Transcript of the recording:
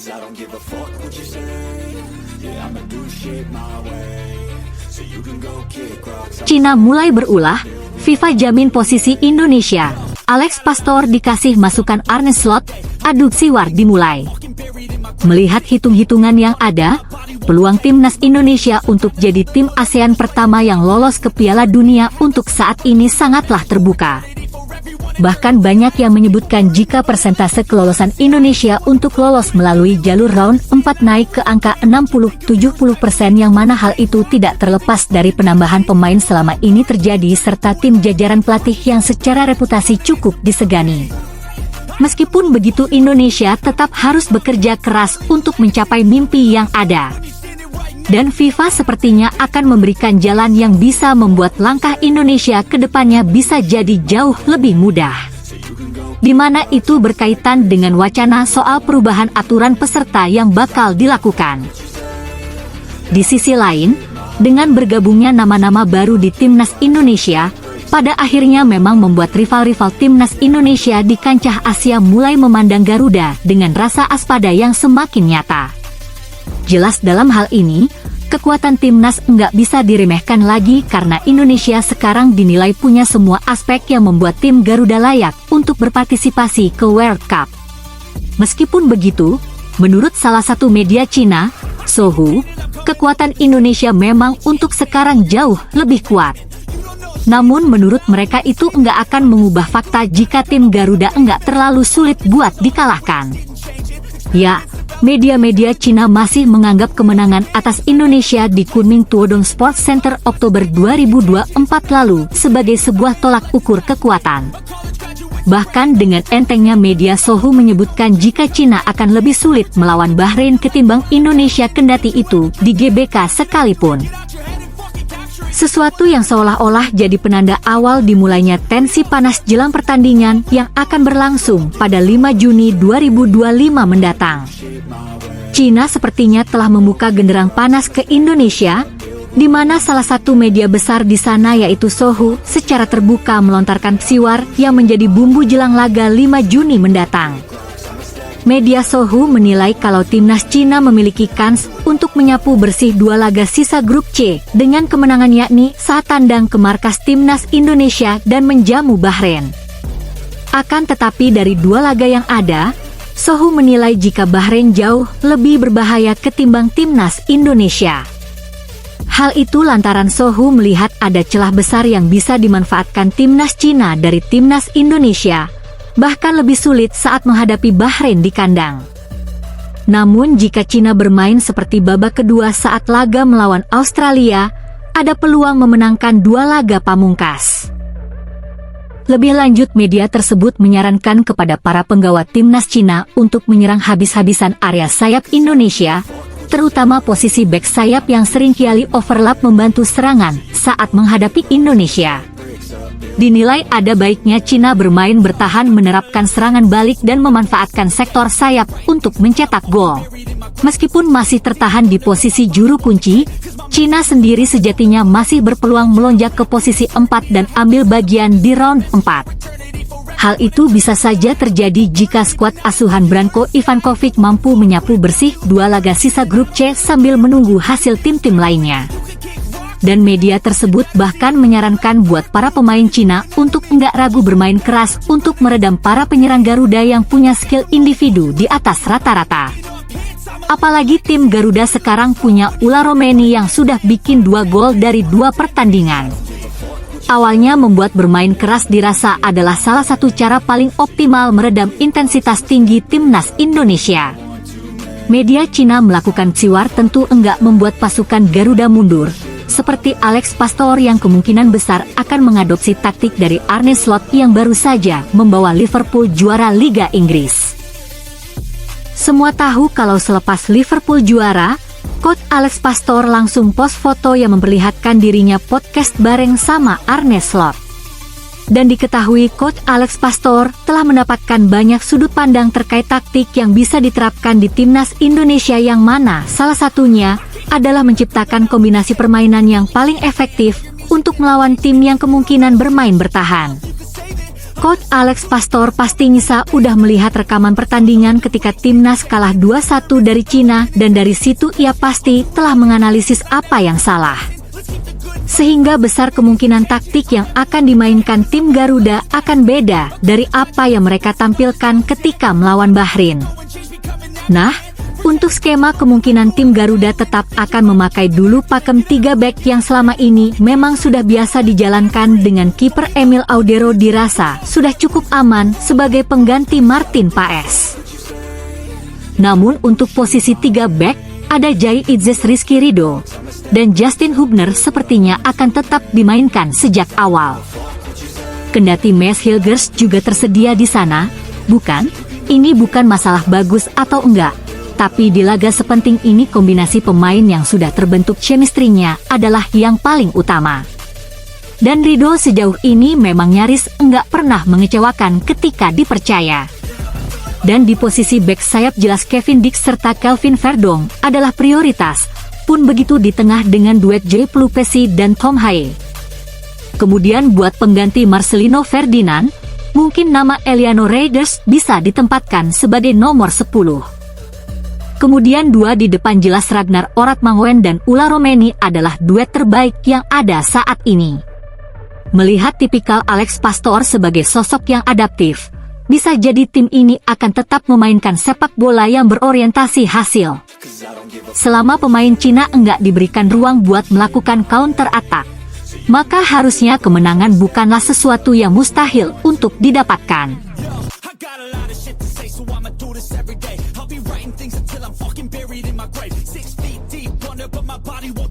'cause I don't give a fuck what you say. Yeah, I'ma do shit my way. So you can go kick rocks. Cina mulai berulah, FIFA jamin posisi Indonesia. Alex Pastor dikasih masukan Arne Slot, adu siwar dimulai. Melihat hitung-hitungan yang ada, peluang timnas Indonesia untuk jadi tim ASEAN pertama yang lolos ke Piala Dunia untuk saat ini sangatlah terbuka. Bahkan banyak yang menyebutkan jika persentase kelolosan Indonesia untuk lolos melalui jalur round 4 naik ke angka 60-70%, yang mana hal itu tidak terlepas dari penambahan pemain selama ini terjadi serta tim jajaran pelatih yang secara reputasi cukup disegani. Meskipun begitu, Indonesia tetap harus bekerja keras untuk mencapai mimpi yang ada. Dan FIFA sepertinya akan memberikan jalan yang bisa membuat langkah Indonesia ke depannya bisa jadi jauh lebih mudah. Di mana itu berkaitan dengan wacana soal perubahan aturan peserta yang bakal dilakukan. Di sisi lain, dengan bergabungnya nama-nama baru di timnas Indonesia, pada akhirnya memang membuat rival-rival timnas Indonesia di kancah Asia mulai memandang Garuda dengan rasa waspada yang semakin nyata. Jelas dalam hal ini, kekuatan timnas nggak bisa diremehkan lagi karena Indonesia sekarang dinilai punya semua aspek yang membuat tim Garuda layak untuk berpartisipasi ke World Cup. Meskipun begitu, menurut salah satu media Cina, Sohu, kekuatan Indonesia memang untuk sekarang jauh lebih kuat. Namun menurut mereka itu nggak akan mengubah fakta jika tim Garuda nggak terlalu sulit buat dikalahkan. Ya, media-media Cina masih menganggap kemenangan atas Indonesia di Kunming Tuodong Sports Center Oktober 2024 lalu sebagai sebuah tolak ukur kekuatan. Bahkan dengan entengnya media Sohu menyebutkan jika Cina akan lebih sulit melawan Bahrain ketimbang Indonesia kendati itu di GBK sekalipun. Sesuatu yang seolah-olah jadi penanda awal dimulainya tensi panas jelang pertandingan yang akan berlangsung pada 5 Juni 2025 mendatang. Cina sepertinya telah membuka genderang panas ke Indonesia, di mana salah satu media besar di sana yaitu Sohu secara terbuka melontarkan siwar yang menjadi bumbu jelang laga 5 Juni mendatang. Media Sohu menilai kalau timnas Cina memiliki kans untuk menyapu bersih 2 laga sisa grup C dengan kemenangan, yakni saat tandang ke markas timnas Indonesia dan menjamu Bahrain. Akan tetapi dari 2 laga yang ada, Sohu menilai jika Bahrain jauh lebih berbahaya ketimbang timnas Indonesia. Hal itu lantaran Sohu melihat ada celah besar yang bisa dimanfaatkan timnas Cina dari timnas Indonesia, bahkan lebih sulit saat menghadapi Bahrain di kandang. Namun jika Cina bermain seperti babak kedua saat laga melawan Australia, ada peluang memenangkan 2 laga pamungkas. Lebih lanjut, media tersebut menyarankan kepada para penggawa timnas Cina untuk menyerang habis-habisan area sayap Indonesia, terutama posisi bek sayap yang seringkali overlap membantu serangan saat menghadapi Indonesia. Dinilai ada baiknya Cina bermain bertahan, menerapkan serangan balik dan memanfaatkan sektor sayap untuk mencetak gol. Meskipun masih tertahan di posisi juru kunci, Cina sendiri sejatinya masih berpeluang melonjak ke posisi 4 dan ambil bagian di round 4. Hal itu bisa saja terjadi jika skuad asuhan Branko Ivankovic mampu menyapu bersih 2 laga sisa grup C sambil menunggu hasil tim-tim lainnya. Dan media tersebut bahkan menyarankan buat para pemain Cina untuk nggak ragu bermain keras untuk meredam para penyerang Garuda yang punya skill individu di atas rata-rata. Apalagi tim Garuda sekarang punya Ula Romeni yang sudah bikin 2 gol dari 2 pertandingan. Awalnya membuat bermain keras dirasa adalah salah satu cara paling optimal meredam intensitas tinggi timnas Indonesia. Media Cina melakukan siwar tentu enggak membuat pasukan Garuda mundur, seperti Alex Pastor yang kemungkinan besar akan mengadopsi taktik dari Arne Slot yang baru saja membawa Liverpool juara Liga Inggris. Semua tahu kalau selepas Liverpool juara, Coach Alex Pastor langsung post foto yang memperlihatkan dirinya podcast bareng sama Arne Slot. Dan diketahui Coach Alex Pastor telah mendapatkan banyak sudut pandang terkait taktik yang bisa diterapkan di timnas Indonesia, yang mana salah satunya adalah menciptakan kombinasi permainan yang paling efektif untuk melawan tim yang kemungkinan bermain bertahan. Coach Alex Pastor pasti Nisa udah melihat rekaman pertandingan ketika timnas kalah 2-1 dari Cina dan dari situ ia pasti telah menganalisis apa yang salah. Sehingga besar kemungkinan taktik yang akan dimainkan tim Garuda akan beda dari apa yang mereka tampilkan ketika melawan Bahrain. Nah, untuk skema kemungkinan tim Garuda tetap akan memakai dulu pakem 3 back yang selama ini memang sudah biasa dijalankan dengan kiper Emil Audero dirasa sudah cukup aman sebagai pengganti Martin Paes. Namun untuk posisi 3 back, ada Jai Idzes Rizky Ridho dan Justin Hubner sepertinya akan tetap dimainkan sejak awal. Kendati Maes Hilgers juga tersedia di sana, bukan? Ini bukan masalah bagus atau enggak. Tapi di laga sepenting ini kombinasi pemain yang sudah terbentuk chemistry-nya adalah yang paling utama. Dan Ridho sejauh ini memang nyaris enggak pernah mengecewakan ketika dipercaya. Dan di posisi back sayap jelas Kevin Dix serta Kelvin Verdong adalah prioritas, pun begitu di tengah dengan duet J. Plupesi dan Tom Haye. Kemudian buat pengganti Marcelino Ferdinand, mungkin nama Eliano Reinders bisa ditempatkan sebagai nomor 10. Kemudian dua di depan jelas Ragnar Oratmangoen dan Ula Romeni adalah duet terbaik yang ada saat ini. Melihat tipikal Alex Pastor sebagai sosok yang adaptif, bisa jadi tim ini akan tetap memainkan sepak bola yang berorientasi hasil. Selama pemain Cina enggak diberikan ruang buat melakukan counter attack, maka harusnya kemenangan bukanlah sesuatu yang mustahil untuk didapatkan. I'll be writing things until I'm fucking buried in my grave. 6 feet deep under, but my body won't